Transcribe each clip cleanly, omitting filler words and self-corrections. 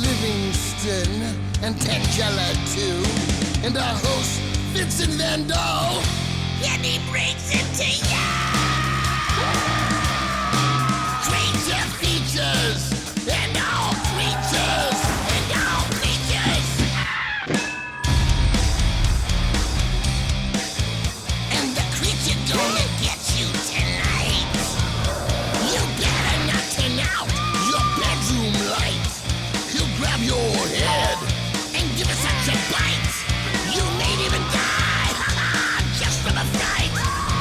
Livingston and Tangela too, and our host Vincent Van Dahl, and he brings it to ya! Creature features and all creatures and all creatures, and the creature gonna get you tonight. You better not turn out your bedroom light. He'll grab your head and give it such a bite. You may even die, just from a fright.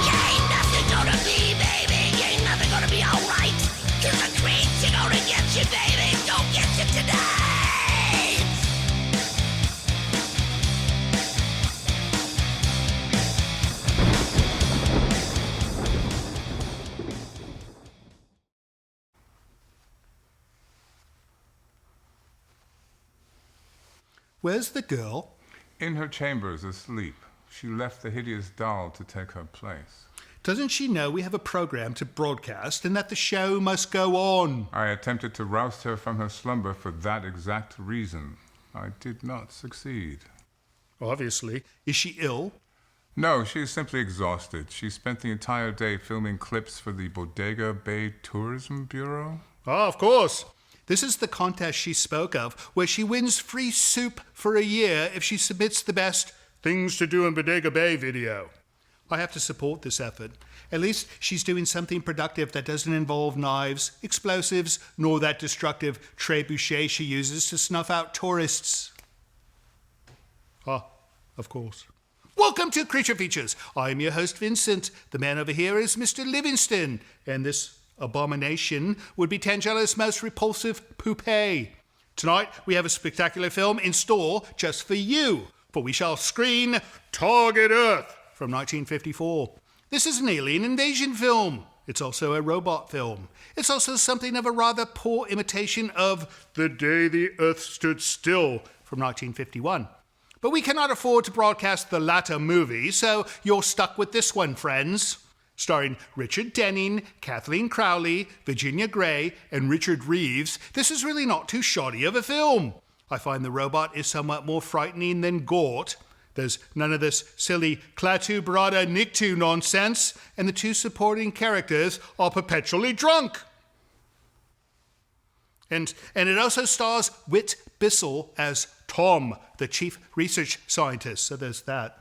You ain't nothing gonna be, baby. You ain't nothing gonna be alright. 'Cause the creature gonna get you, baby. Gonna get you tonight. Where's the girl? In her chambers, asleep. She left the hideous doll to take her place. Doesn't she know we have a program to broadcast and that the show must go on? I attempted to roust her from her slumber for that exact reason. I did not succeed. Obviously. Is she ill? No, she is simply exhausted. She spent the entire day filming clips for the Bodega Bay Tourism Bureau. Ah, of course. This is the contest she spoke of, where she wins free soup for a year if she submits the best Things to Do in Bodega Bay video. I have to support this effort. At least she's doing something productive that doesn't involve knives, explosives, nor that destructive trebuchet she uses to snuff out tourists. Ah, of course. Welcome to Creature Features. I'm your host, Vincent. The man over here is Mr. Livingston, and this abomination would be Tangela's most repulsive poupée. Tonight, we have a spectacular film in store just for you, for we shall screen Target Earth from 1954. This is an alien invasion film. It's also a robot film. It's also something of a rather poor imitation of The Day the Earth Stood Still from 1951. But we cannot afford to broadcast the latter movie, so you're stuck with this one, friends. Starring Richard Denning, Kathleen Crowley, Virginia Gray, and Richard Reeves, this is really not too shoddy of a film. I find the robot is somewhat more frightening than Gort. There's none of this silly Klaatu Barada Nikto nonsense, and the two supporting characters are perpetually drunk. And it also stars Whit Bissell as Tom, the chief research scientist, so there's that.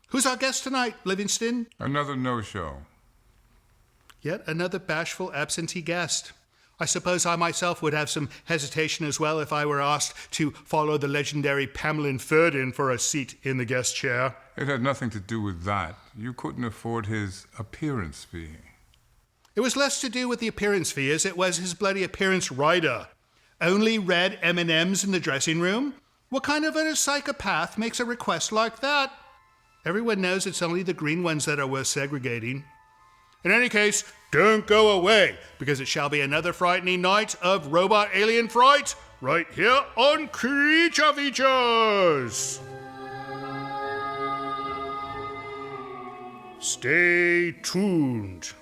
Who's our guest tonight, Livingston? Another no-show. Yet another bashful absentee guest. I suppose I myself would have some hesitation as well if I were asked to follow the legendary Pamela Ferdin for a seat in the guest chair. It had nothing to do with that. You couldn't afford his appearance fee. It was less to do with the appearance fee as it was his bloody appearance rider. Only red M&Ms in the dressing room? What kind of a psychopath makes a request like that? Everyone knows it's only the green ones that are worth segregating. In any case, don't go away, because it shall be another frightening night of robot alien fright right here on Creature Features. Stay tuned.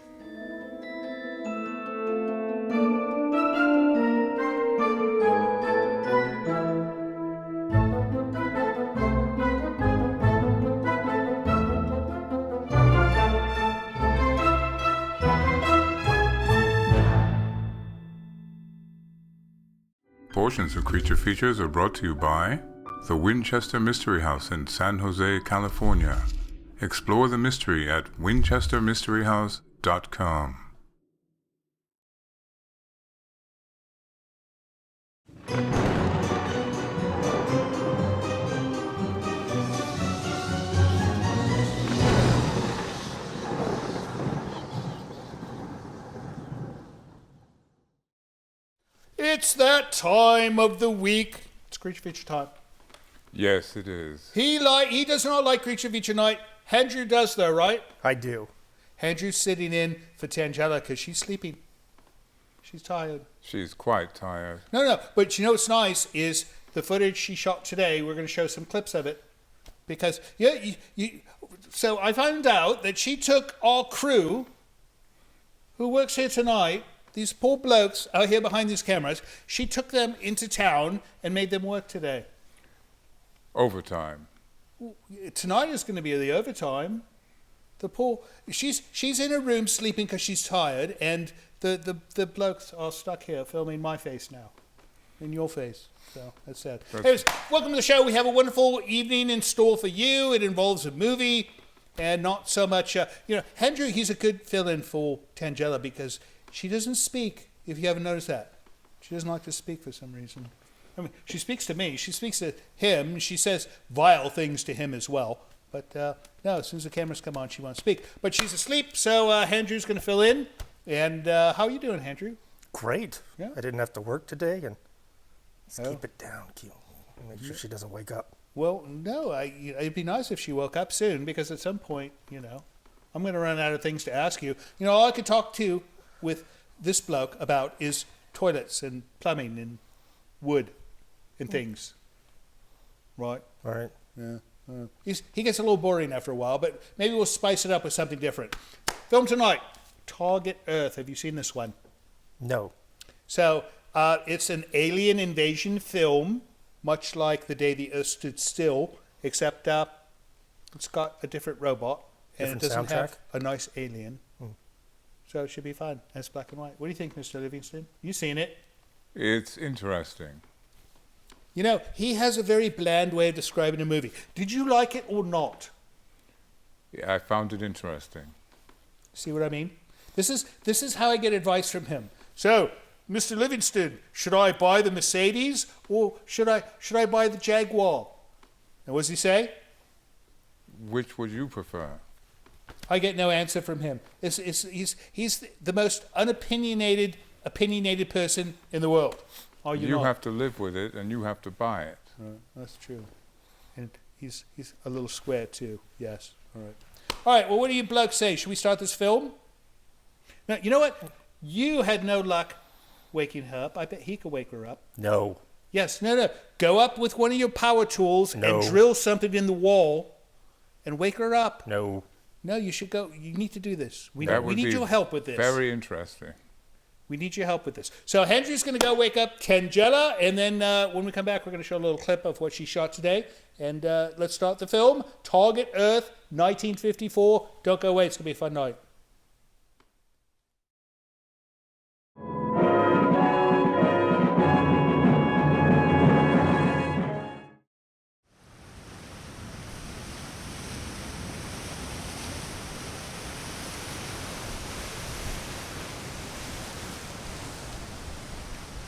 Portions of Creature Features are brought to you by the Winchester Mystery House in San Jose, California. Explore the mystery at winchestermysteryhouse.com. It's that time of the week. It's Creature Feature time. Yes, it is. He does not like Creature Feature night. Andrew does though, right? I do. Andrew's sitting in for Tangela because she's sleeping. She's tired. She's quite tired. No. But you know what's nice is the footage she shot today. We're going to show some clips of it. Because, so I found out that she took our crew who works here tonight these poor blokes out here behind these cameras, she took them into town and made them work today. Overtime. Tonight is going to be the overtime. The poor, she's in her room sleeping because she's tired, and the blokes are stuck here filming my face now, in your face. So that's sad. Anyways, welcome to the show. We have a wonderful evening in store for you. It involves a movie, and not so much. Andrew, he's a good fill-in for Tangela because she doesn't speak. If you haven't noticed that, she doesn't like to speak for some reason. I mean, she speaks to me. She speaks to him. She says vile things to him as well. But no, as soon as the cameras come on, she won't speak. But she's asleep, so Andrew's going to fill in. And how are you doing, Andrew? Great. Yeah. I didn't have to work today, and keep it down. Make sure she doesn't wake up. Well, no, it'd be nice if she woke up soon, because at some point, I'm going to run out of things to ask you. All I could talk to with this bloke about is toilets and plumbing and wood and things. Right? All right. Yeah. He gets a little boring after a while, but maybe we'll spice it up with something different. Film tonight, Target Earth. Have you seen this one? No. So it's an alien invasion film, much like The Day the Earth Stood Still, except it's got a different robot, and it doesn't have a nice alien. So it should be fun. And it's black and white. What do you think, Mr. Livingston? You seen it? It's interesting. He has a very bland way of describing a movie. Did you like it or not? Yeah, I found it interesting. See what I mean? This is how I get advice from him. So, Mr. Livingston, should I buy the Mercedes or should I buy the Jaguar? And what does he say? Which would you prefer? I get no answer from him. He's the most opinionated person in the world. Are you not? Have to live with it, and you have to buy it. That's true. And he's a little square too. Yes. All right. Well, what do you blokes say? Should we start this film? Now, you know what? You had no luck waking her up. I bet he could wake her up. No. Yes. No. Go up with one of your power tools and drill something in the wall and wake her up. No. No, you should go. You need to do this. We need your help with this. Very interesting. We need your help with this. So Henry's going to go wake up Tangela, and then when we come back, we're going to show a little clip of what she shot today. And let's start the film. Target Earth, 1954. Don't go away. It's going to be a fun night.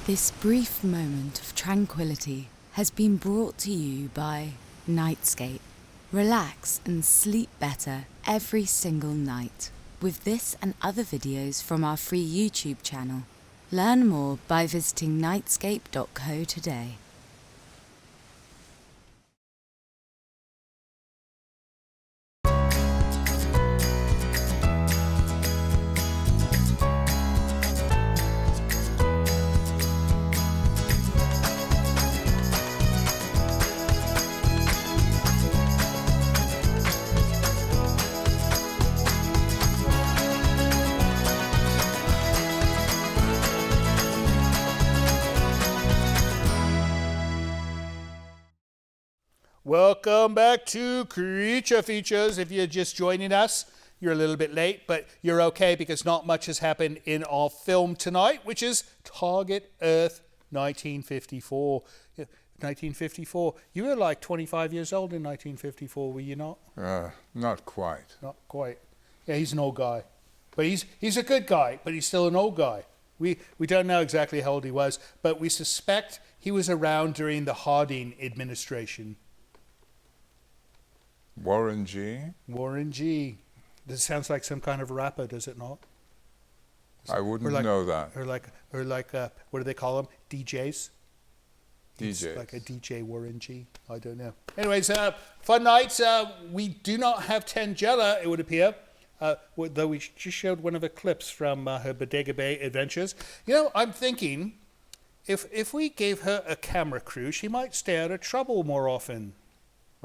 This brief moment of tranquility has been brought to you by Nightscape. Relax and sleep better every single night with this and other videos from our free YouTube channel. Learn more by visiting nightscape.co today. Welcome back to Creature Features. If you're just joining us, you're a little bit late, but you're okay because not much has happened in our film tonight, which is Target Earth 1954. 1954. You were like 25 years old in 1954, were you not? Not quite. Not quite. Yeah, he's an old guy. But he's a good guy, but he's still an old guy. We don't know exactly how old he was, but we suspect he was around during the Harding administration. Warren G? Warren G. This sounds like some kind of rapper, does it not? I wouldn't know that. Or like, what do they call them? DJs? DJs. Like a DJ Warren G. I don't know. Anyways, fun nights. We do not have Tangela, it would appear. Though we just showed one of the clips from her Bodega Bay adventures. I'm thinking, if we gave her a camera crew, she might stay out of trouble more often.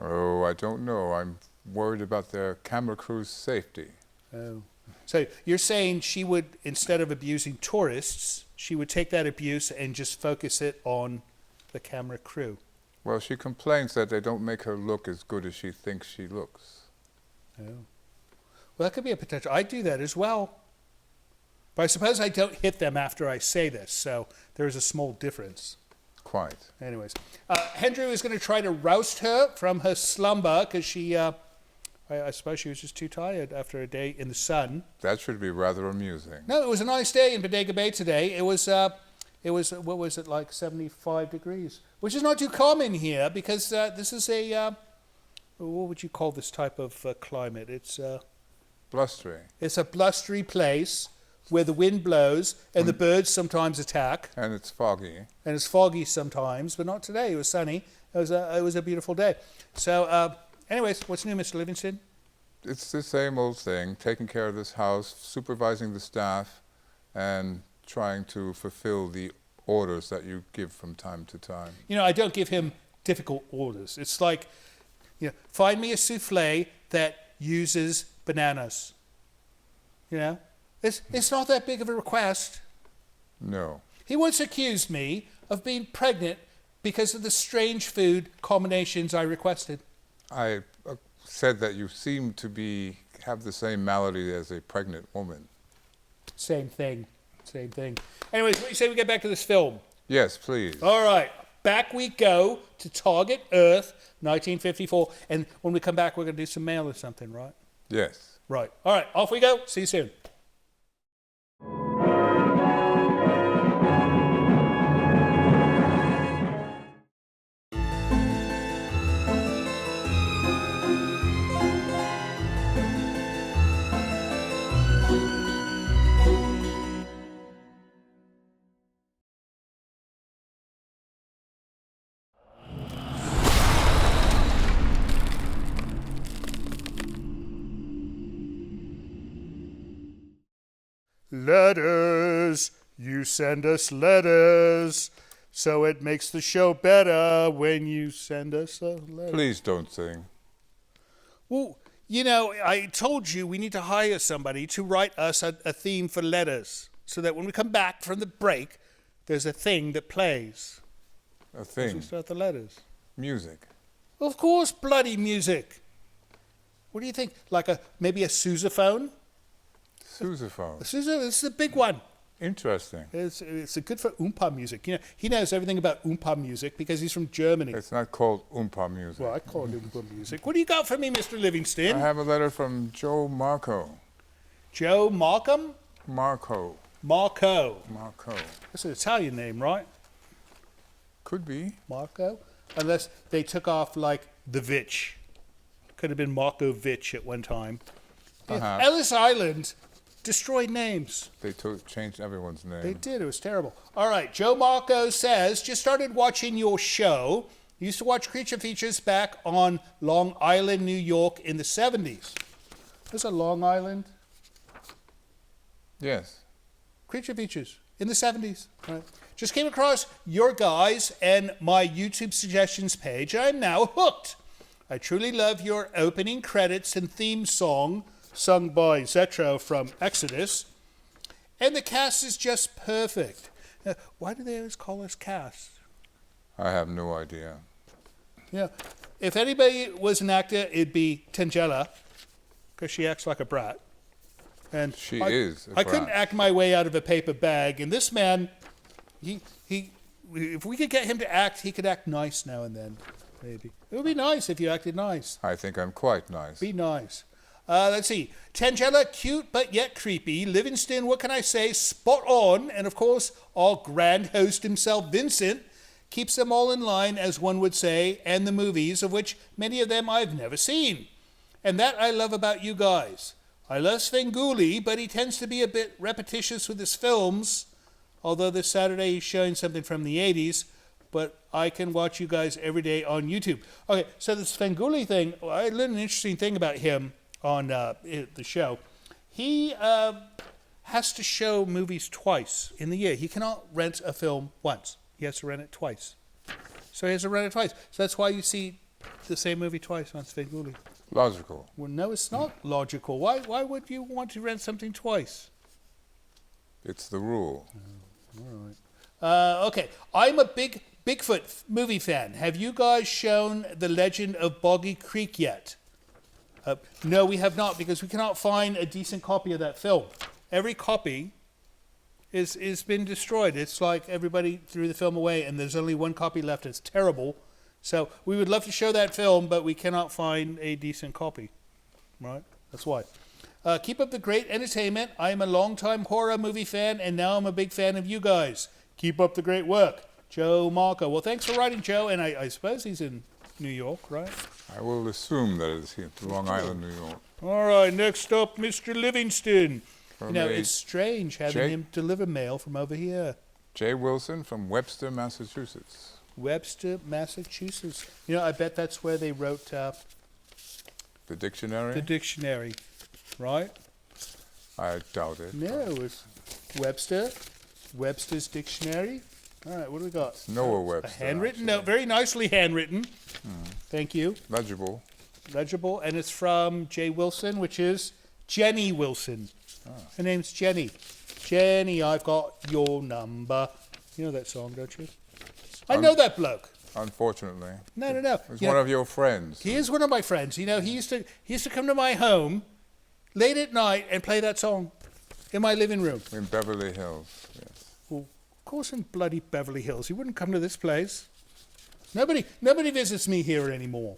Oh, I don't know. I'm worried about their camera crew's safety. Oh. So you're saying she would, instead of abusing tourists, she would take that abuse and just focus it on the camera crew. Well, she complains that they don't make her look as good as she thinks she looks. Oh. Well, that could be a potential. I do that as well. But I suppose I don't hit them after I say this, so there's a small difference. Quite. Anyways, Hendrew is going to try to roust her from her slumber because she, I suppose she was just too tired after a day in the sun. That should be rather amusing. No, it was a nice day in Bodega Bay today. It was, what was it, like 75 degrees, which is not too common here because this is a, what would you call this type of climate? It's Blustery. It's a blustery place where the wind blows and the birds sometimes attack. And it's foggy. And it's foggy sometimes, but not today. It was sunny. It was a beautiful day. So, anyways, what's new, Mr. Livingston? It's the same old thing, taking care of this house, supervising the staff, and trying to fulfill the orders that you give from time to time. You know, I don't give him difficult orders. It's like, find me a souffle that uses bananas. You know? It's not that big of a request. No. He once accused me of being pregnant because of the strange food combinations I requested. I said that you seem to have the same malady as a pregnant woman. Same thing. Anyways, what do you say we get back to this film? Yes, please. All right. Back we go to Target Earth, 1954. And when we come back, we're going to do some mail or something, right? Yes. Right. All right. Off we go. See you soon. Letters, you send us letters, so it makes the show better when you send us a letter. Please don't sing. Well, I told you we need to hire somebody to write us a theme for letters, so that when we come back from the break, there's a thing that plays. A thing. We start the letters. Music. Of course, bloody music. What do you think? Like maybe a sousaphone? Sousaphone. This is a big one. Interesting. It's good for oompa music. He knows everything about oompa music because he's from Germany. It's not called oompa music. Well, I call it oompa music. What do you got for me, Mr. Livingston? I have a letter from Joe Marco. Joe Markham? Marco. Marco. That's an Italian name, right? Could be. Marco? Unless they took off like the Vitch. Could have been Marco Vitch at one time. Uh-huh. Ellis Island destroyed names. They changed everyone's name. They did. It was terrible. All right. Joe Marco says, just started watching your show. Used to watch Creature Features back on Long Island, New York in the 70s. There's a Long Island? Yes. Creature Features in the 70s. Right. Just came across your guys and my YouTube suggestions page. I'm now hooked. I truly love your opening credits and theme song sung by Zetro from Exodus. And the cast is just perfect. Now, why do they always call us cast? I have no idea. Yeah. If anybody was an actor, it'd be Tangela, because she acts like a brat. And She is a I couldn't brat. act my way out of a paper bag. And this man, if we could get him to act, he could act nice now and then, maybe. It would be nice if you acted nice. I think I'm quite nice. Be nice. Let's see. Tangela, cute but yet creepy. Livingston, what can I say? Spot on. And of course, our grand host himself, Vincent, keeps them all in line, as one would say, and the movies, of which many of them I've never seen. And that I love about you guys. I love Svengoolie, but he tends to be a bit repetitious with his films, although this Saturday he's showing something from the 80s, but I can watch you guys every day on YouTube. Okay, so the Svengoolie thing, I learned an interesting thing about him on the show. He has to show movies twice in the year. He cannot rent a film once. He has to rent it twice. So he has to rent it twice. So that's why you see the same movie twice on Svengoolie. Logical. Well, no, it's not logical. Why would you want to rent something twice? It's the rule. All right. Okay, I'm a big Bigfoot movie fan. Have you guys shown The Legend of Boggy Creek yet? No, we have not, because we cannot find a decent copy of that film. Every copy is been destroyed. It's like everybody threw the film away, and there's only one copy left. It's terrible. So we would love to show that film, but we cannot find a decent copy. Right? That's why. Keep up the great entertainment. I am a longtime horror movie fan, and now I'm a big fan of you guys. Keep up the great work. Joe Marco. Well, thanks for writing, Joe, and I suppose he's in New York, right? I will assume that it's here, Long Island, New York. All right, next up, Mr. Livingston. From You know, a it's strange having him deliver mail from over here. Jay Wilson from Webster, Massachusetts. Webster, Massachusetts. You know, I bet that's where they wrote The dictionary? the dictionary, right? I doubt it. No, it was Webster's dictionary. All right, what do we got? Noah A Webster. handwritten actually. note, very nicely handwritten. Thank you. Legible. Legible, and it's from Jay Wilson, which is Jenny Wilson. Her name's Jenny. Jenny, I've got your number. You know that song, don't you? I know that bloke. Unfortunately. No. He's You one know, of your friends. he is one of my friends. You know, he used to come to my home late at night and play that song in my living room. In Beverly Hills, yes. Well, of course, in bloody Beverly Hills. He wouldn't come to this place. Nobody visits me here anymore.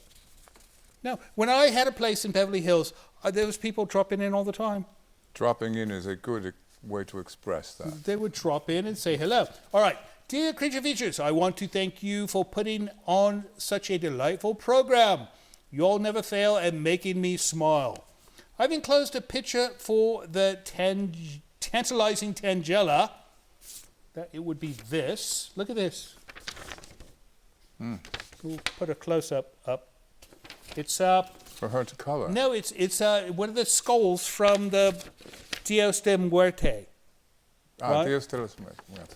No, when I had a place in Beverly Hills, there was people dropping in all the time. Dropping in is a good way to express that. They would drop in and say hello. All right. Dear Creature Features, I want to thank you for putting on such a delightful program. You all never fail at making me smile. I've enclosed a picture for the tantalizing Tangella. That it would be this. Look at this. We'll put a close-up up. It's For her to color. no, it's one of the skulls from the Dios de Muerte. right? Dios de los Muertos.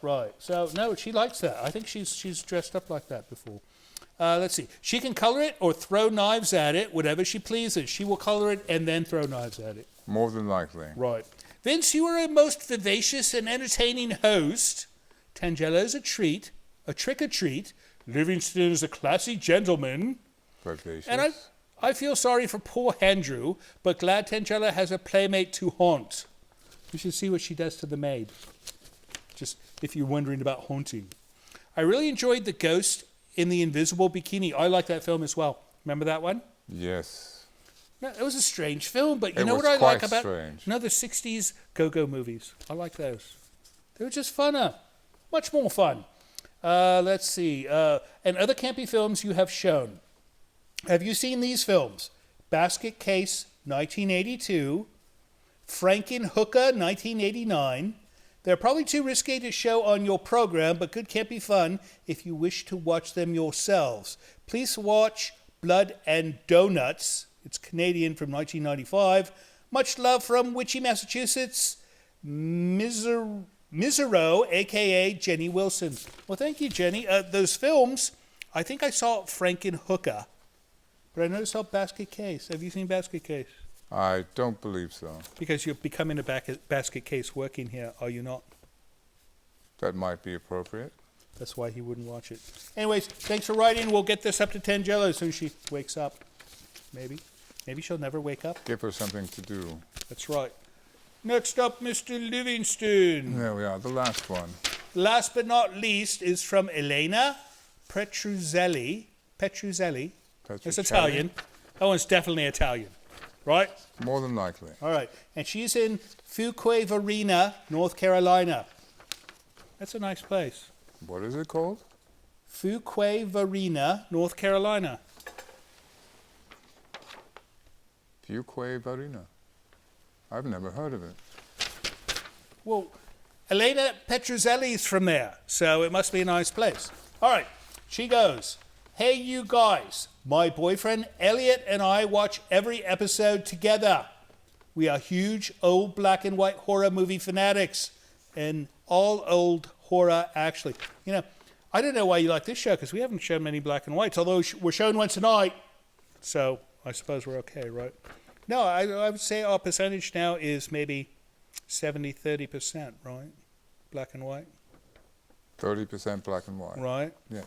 Right. So no, she likes that. I think she's dressed up like that before. Let's see. She can color it or throw knives at it, whatever she pleases. She will color it and then throw knives at it. More than likely. Right. Vince, you are a most vivacious and entertaining host. Tangella is a treat, a trick-or-treat. Livingston is a classy gentleman. Vivacious. And I feel sorry for poor Andrew, but glad Tangella has a playmate to haunt. You should see what she does to the maid. Just if you're wondering about haunting. I really enjoyed The Ghost in the Invisible Bikini. I like that film as well. Remember that one? Yes. No, it was a strange film, but you It know was what I like quite about strange. the 60s go-go movies? I like those. They were just funner. Much more fun. Let's see. And other campy films you have shown. Have you seen these films? Basket Case, 1982. Frankenhooker, 1989. They're probably too risque to show on your program, but could campy fun if you wish to watch them yourselves. Please watch Blood and Donuts. It's Canadian from 1995. Much love from Witchy, Massachusetts. Misero, a.k.a. Jenny Wilson. Well, thank you, Jenny. Those films, I think I saw Frankenhooker, but I never saw Basket Case. Have you seen Basket Case? I don't believe so. Because you're becoming a basket case working here, are you not? That might be appropriate. That's why he wouldn't watch it. Anyways, thanks for writing. We'll get this up to Tangella as soon as she wakes up. Maybe. Maybe she'll never wake up. Give her something to do. That's right. Next up, Mr. Livingston. There we are, the last one. Last but not least is from Elena Petruzzelli. Petruzzelli. It's Italian. That one's definitely Italian. Right? More than likely. All right. And she's in Fuquay-Varina, North Carolina. That's a nice place. What is it called? Fuquay-Varina, North Carolina. Fuquay-Varina. I've never heard of it. Well, Elena Petruzzelli is from there, so it must be a nice place. All right. She goes, "Hey, you guys. My boyfriend Elliot and I watch every episode together. We are huge old black and white horror movie fanatics, and all old horror, actually. You know, I don't know why you like this show, because we haven't shown many black and whites, although we're showing one tonight. So, I suppose we're okay, right? No, I would say our percentage now is maybe 70-30%, right? Black and white. 30% black and white. Right. Yes.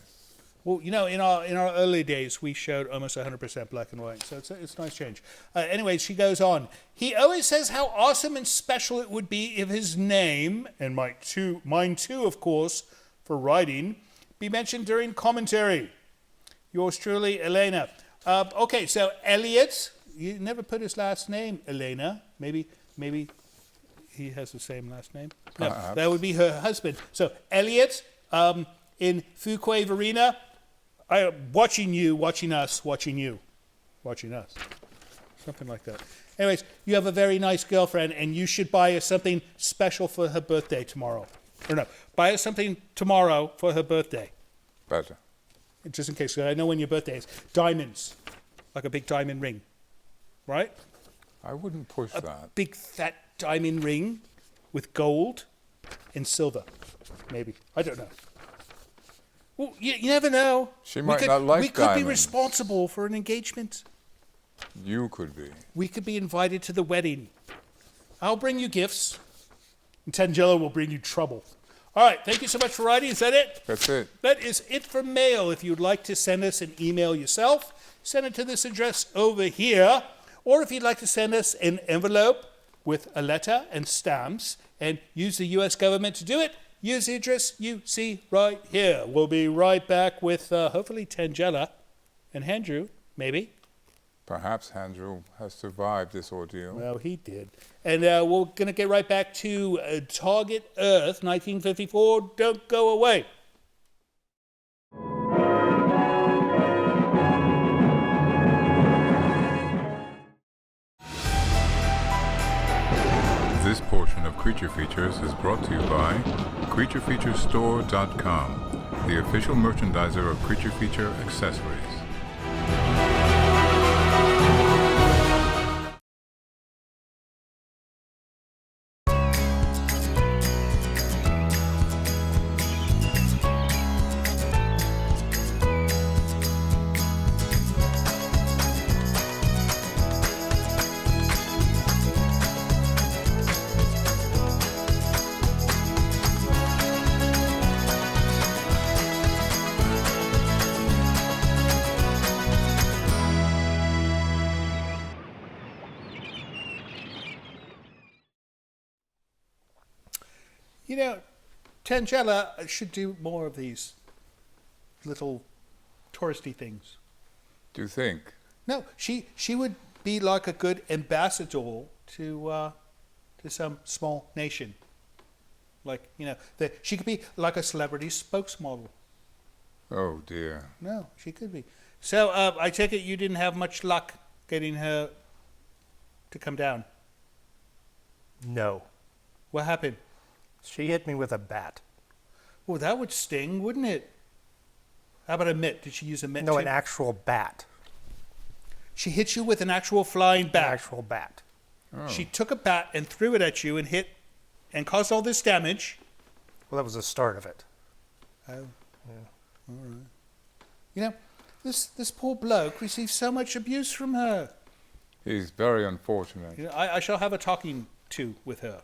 Well, in our early days, we showed almost 100% black and white, so it's a nice change. Anyway, she goes on. He always says how awesome and special it would be if his name, and mine too, of course, for writing, be mentioned during commentary. Yours truly, Elena. Okay, so Elliot, you never put his last name, Elena. Maybe he has the same last name. No, that would be her husband. So Elliot, in Fuquay Varina. Watching you, watching us, watching you, watching us. Something like that. Anyways, you have a very nice girlfriend, and you should buy her something special for her birthday tomorrow. Or no, buy her something tomorrow for her birthday. Better. Just in case, 'cause I know when your birthday is. Diamonds, like a big diamond ring, right? I wouldn't push that. Big fat diamond ring with gold and silver, maybe. I don't know. Well, you never know. She might not like We could diamonds. be responsible for an engagement. You could be. We could be invited to the wedding. I'll bring you gifts, and Tangelo will bring you trouble. All right, thank you so much for writing. Is that it? That's it. That is it for mail. If you'd like to send us an email yourself, send it to this address over here. Or if you'd like to send us an envelope with a letter and stamps and use the U.S. government to do it, use the address you see right here. We'll be right back with hopefully Tangela and Andrew, maybe. Perhaps Andrew has survived this ordeal. Well, he did. And we're going to get right back to Target Earth, 1954. Don't go away. This portion of Creature Features is brought to you by CreatureFeatureStore.com, the official merchandiser of Creature Feature accessories. You know, Tangela should do more of these little touristy things. Do you think? No, she would be like a good ambassador to some small nation. Like, she could be like a celebrity spokesmodel. Oh, dear. No, she could be. So I take it you didn't have much luck getting her to come down. No. What happened? She hit me with a bat. Well, that would sting, wouldn't it? How about a mitt? Did she use a mitt No, too? an actual bat. She hit you with an actual flying bat. An actual bat. Oh. She took a bat and threw it at you and hit and caused all this damage. Well, that was the start of it. Oh. Yeah. All right. This poor bloke received so much abuse from her. He's very unfortunate. I shall have a talking to with her.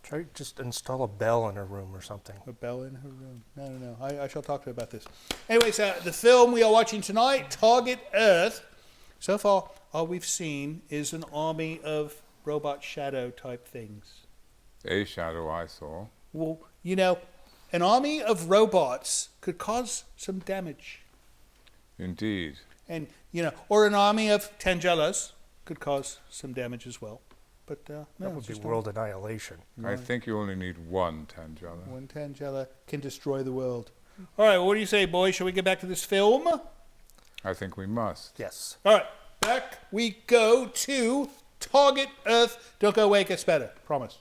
Try to just install a bell in her room or something. A bell in her room. No. I shall talk to her about this. Anyways, the film we are watching tonight, Target Earth. So far, all we've seen is an army of robot shadow type things. A shadow I saw. Well, an army of robots could cause some damage. Indeed. And, or an army of Tangelas could cause some damage as well. But no, That would it's be just world annihilation. I think you only need one Tangela. one Tangela can destroy the world. All right, what do you say, boys? Shall we get back to this film? I think we must. Yes. All right, back we go to Target Earth. Don't go away, it gets better. Promise.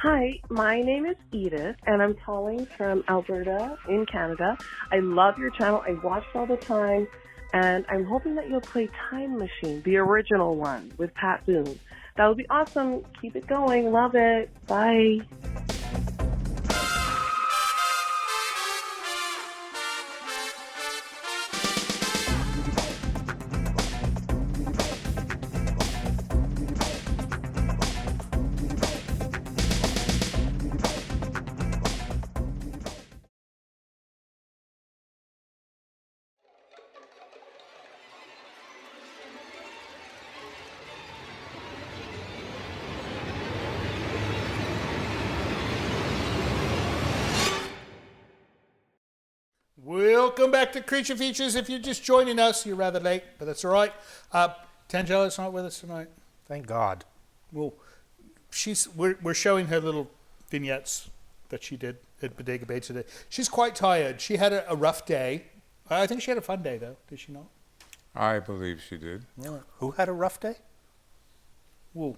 Hi, my name is Edith, and I'm calling from Alberta in Canada. I love your channel. I watch it all the time, and I'm hoping that you'll play Time Machine, the original one, with Pat Boone. That would be awesome. Keep it going. Love it. Bye. welcome back to Creature Features. If you're just joining us, you're rather late, but that's all right. Tangela's not with us tonight. Thank God. Well, we're showing her little vignettes that she did at Bodega Bay today. She's quite tired. She had a rough day. I think she had a fun day, though. Did she not? I believe she did. Yeah. Who had a rough day? Well,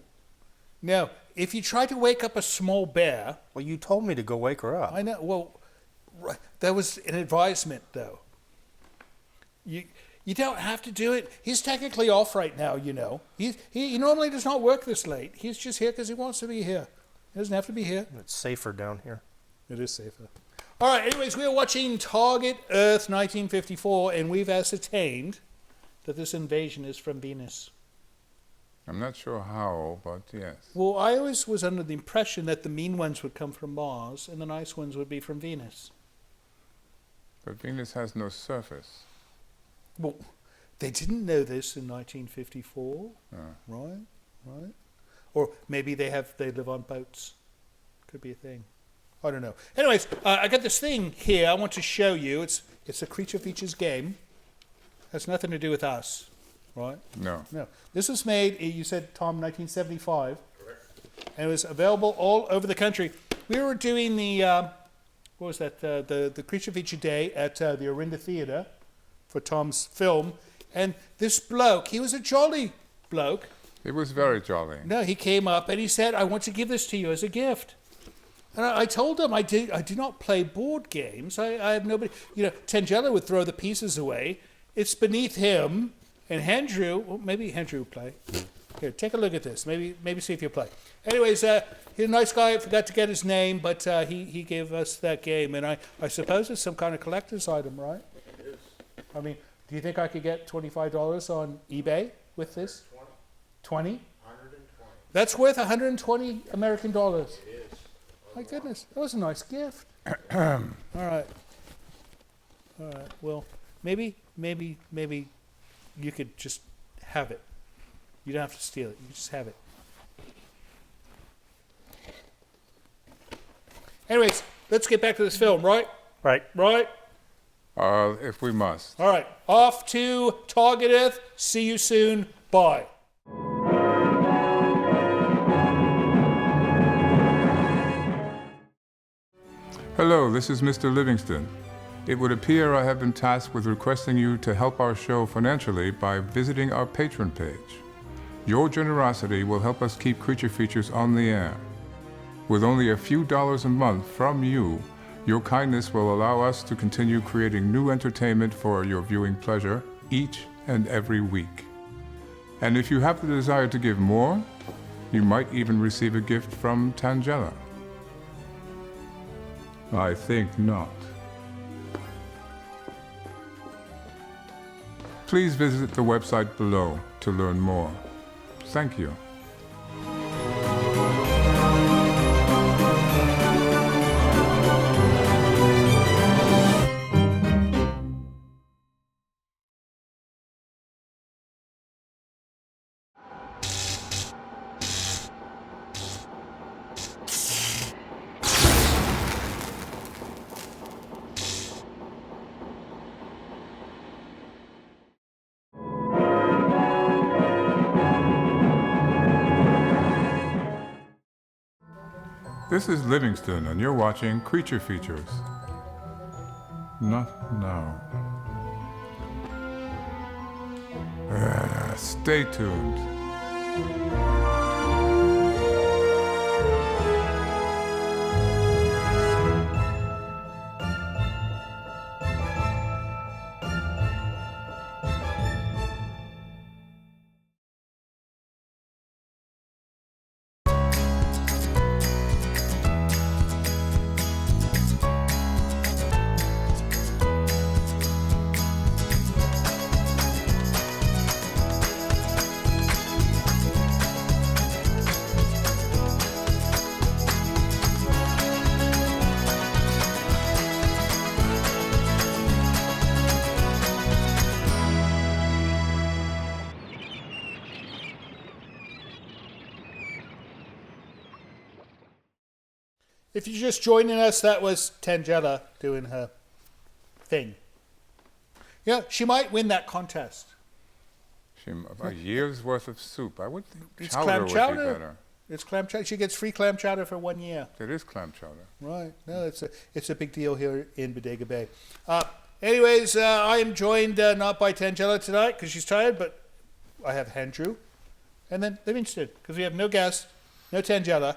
now, if you try to wake up a small bear... Well, you told me to go wake her up. I know. Well, that was an advisement, though. You don't have to do it. He's technically off right now, you know. He normally does not work this late. He's just here because he wants to be here. He doesn't have to be here. It's safer down here. It is safer. All right, anyways, we're watching Target Earth 1954, and we've ascertained that this invasion is from Venus. I'm not sure how, but yes. Well, I always was under the impression that the mean ones would come from Mars, and the nice ones would be from Venus. But Venus has no surface. Well, they didn't know this in 1954, Uh, right? Or maybe they live on boats. Could be a thing. I don't know. Anyways, I got this thing here I want to show you. It's a Creature Features game. Has nothing to do with us, right? no. No. This was made, you said, Tom, 1975. Correct. And it was available all over the country. We were doing the, what was that, the Creature Feature Day at the Orinda Theatre for Tom's film. And this bloke, he was a jolly bloke. It was very jolly. No, he came up and he said, I want to give this to you as a gift. And I told him I do not play board games. I have nobody, you know, Tangela would throw the pieces away. It's beneath him. And Andrew, well, maybe Andrew will play. Here, take a look at this. Maybe see if you'll play. Anyways, he's a nice guy. I forgot to get his name, but he gave us that game. And I suppose it's some kind of collector's item, right? It is. I mean, do you think I could get $25 on eBay with this? 20? 120. That's worth 120 American dollars. It is. My goodness, that was a nice gift. All right. Well, maybe you could just have it. You don't have to steal it. You just have it. Anyways, let's get back to this film, right? Right. Right? If we must. All right. Off to Target Earth. See you soon. Bye. Hello, this is Mr. Livingston. It would appear I have been tasked with requesting you to help our show financially by visiting our Patreon page. Your generosity will help us keep Creature Features on the air. With only a few dollars a month from you, your kindness will allow us to continue creating new entertainment for your viewing pleasure each and every week. And if you have the desire to give more, you might even receive a gift from Tangela. I think not. Please visit the website below to learn more. Thank you. This is Livingston, and you're watching Creature Features. Not now. Stay tuned. If you're just joining us, that was Tangela doing her thing. Yeah, she might win that contest. A year's worth of soup. I would think It's chowder clam would chowder. be better. It's clam chowder. She gets free clam chowder for 1 year. It is clam chowder. Right. No, it's a big deal here in Bodega Bay. Anyways, I am joined not by Tangela tonight because she's tired, but I have Andrew and then Livingston because we have no guest, no Tangela,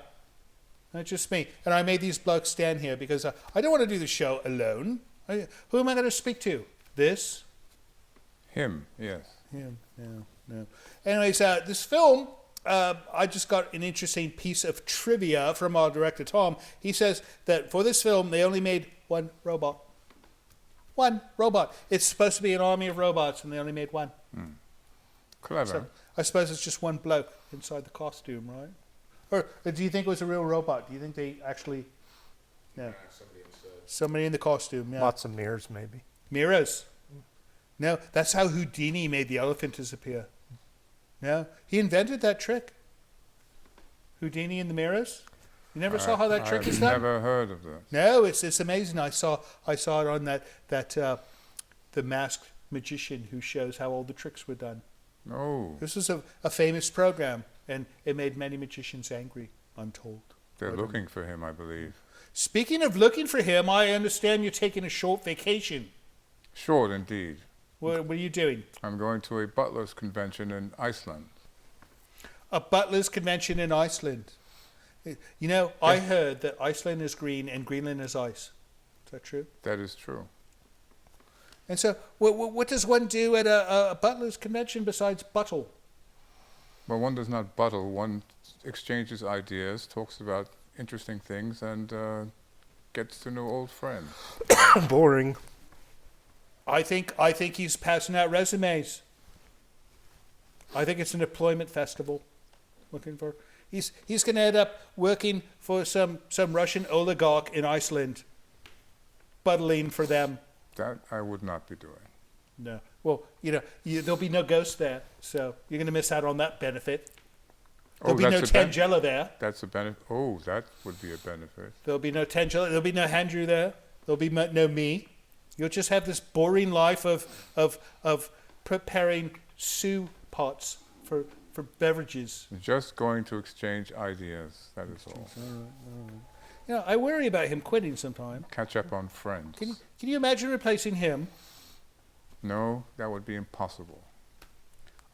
and it's just me. And I made these blokes stand here because I don't want to do the show alone. Who am I going to speak to? This? Him, yes. Him. No. Anyways, this film, I just got an interesting piece of trivia from our director, Tom. He says that for this film, they only made one robot. One robot. It's supposed to be an army of robots, and they only made one. Clever. So I suppose it's just one bloke inside the costume, right? Or do you think it was a real robot? Do you think they actually... No. Somebody in the costume, yeah. Lots of mirrors, maybe. Mirrors. No, that's how Houdini made the elephant disappear. No, he invented that trick. Houdini in the mirrors. You never saw how that trick is done? I've never heard of this. No, it's amazing. I saw it on that the Masked Magician who shows how all the tricks were done. Oh, This was a famous program, and it made many magicians angry. I'm told. they're looking for him, I believe. Speaking of looking for him, I understand you're taking a short vacation. Short indeed. What are you doing? I'm going to a butlers convention in Iceland. A butlers convention in Iceland. You know, I heard that Iceland is green and Greenland is ice. Is that true? That is true. And so, what does one do at a butlers convention besides buttle? Well, one does not buttle. One exchanges ideas, talks about interesting things, and gets to know old friends. Boring. I think he's passing out resumes. I think it's an employment festival. Looking for he's going to end up working for some Russian oligarch in Iceland, buttling for them. That I would not be doing. No. Well, there'll be no ghost there, so you're going to miss out on that benefit. There'll be no Tangela there. That's a benefit. Oh, that would be a benefit. There'll be no Tangela. There'll be no Andrew there. There'll be no me. You'll just have this boring life of preparing stew pots for beverages. Just going to exchange ideas. That is all. I worry about him quitting sometime. Catch up on friends. Can you imagine replacing him? No, that would be impossible.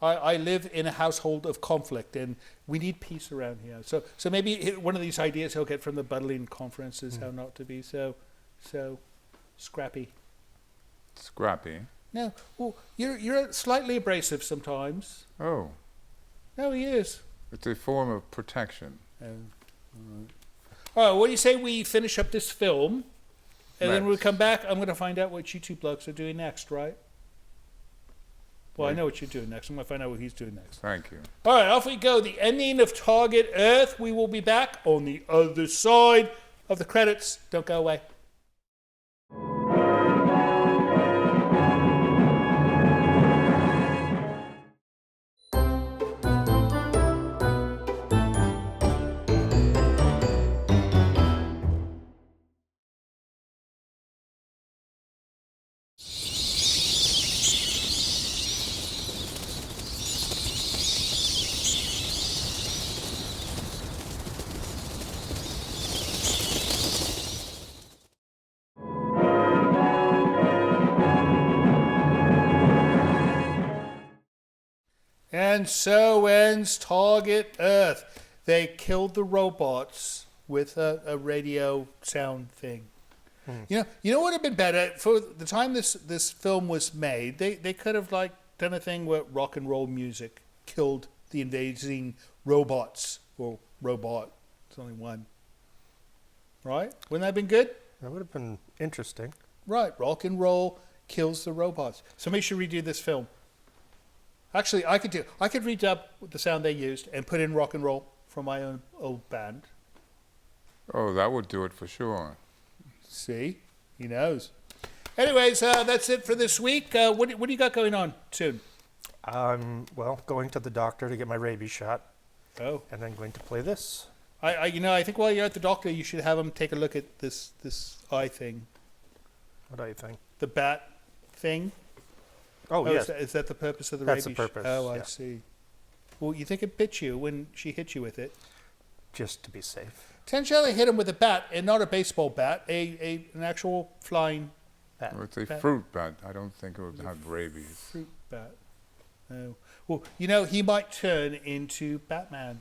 I live in a household of conflict, and we need peace around here. So maybe one of these ideas he'll get from the Buttling conference is how not to be so scrappy. Scrappy? No, well, you're slightly abrasive sometimes. Oh. No, he is. It's a form of protection. Oh, all right, what do you say we finish up this film, and then when we come back, I'm going to find out what you two blokes are doing next, right? Well, I know what you're doing next. I'm going to find out what he's doing next. Thank you. All right, off we go. The ending of Target Earth. We will be back on the other side of the credits. Don't go away. And so ends Target Earth. They killed the robots with a radio sound thing. You know what would have been better for the time this film was made? They could have done a thing where rock and roll music killed the invading robots. Well, robot. It's only one. Right? Wouldn't that have been good? That would have been interesting. Right. Rock and roll kills the robots. Somebody should redo this film. Actually, I could redub the sound they used and put in rock and roll from my own old band. Oh, that would do it for sure. See? He knows. Anyways, that's it for this week. What do you got going on soon? Going to the doctor to get my rabies shot. Oh. And then going to play this. I think while you're at the doctor, you should have him take a look at this eye thing. What do you think? The bat thing. Oh, yes. Is that the purpose of the That's the rabies? purpose, Oh, I yeah. see. Well, you think it bit you when she hit you with it? Just to be safe. Tangela hit him with a bat, and not a baseball bat, an actual flying Bat. Well, it's a Bat. fruit bat. I don't think it would have rabies. fruit bat. Oh. Well, you know, he might turn into Batman.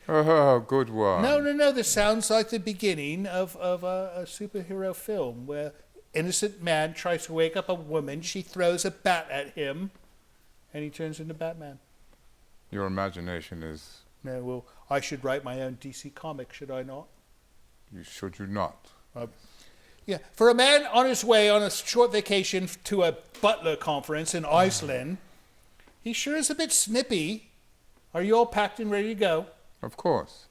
Oh, good one. No. This sounds like the beginning of a superhero film where innocent man tries to wake up a woman. She throws a bat at him, and he turns into Batman. Your imagination is... No, well, I should write my own DC comic, should I not? Should you not? Yeah, for a man on his way on a short vacation to a butler conference in Iceland, he sure is a bit snippy. Are you all packed and ready to go? Of course.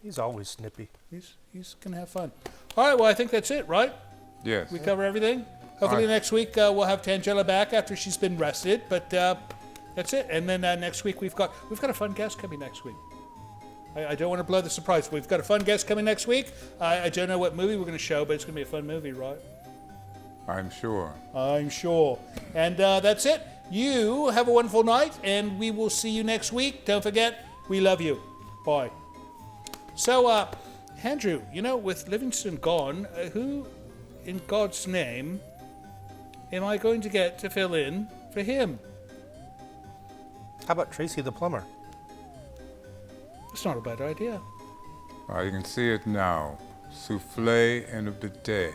He's always snippy. He's gonna have fun. All right, well, I think that's it, right? Yes. We cover everything. Hopefully next week we'll have Tangela back after she's been rested. But that's it. And then next week we've got a fun guest coming next week. I don't want to blow the surprise. We've got a fun guest coming next week. I don't know what movie we're going to show, but it's going to be a fun movie, right? I'm sure. I'm sure. And that's it. You have a wonderful night, and we will see you next week. Don't forget, we love you. Bye. So, Andrew, you know, with Livingston gone, who, in God's name, am I going to get to fill in for him? How about Tracy the plumber? It's not a bad idea. You can see it now. Souffle, end of the day.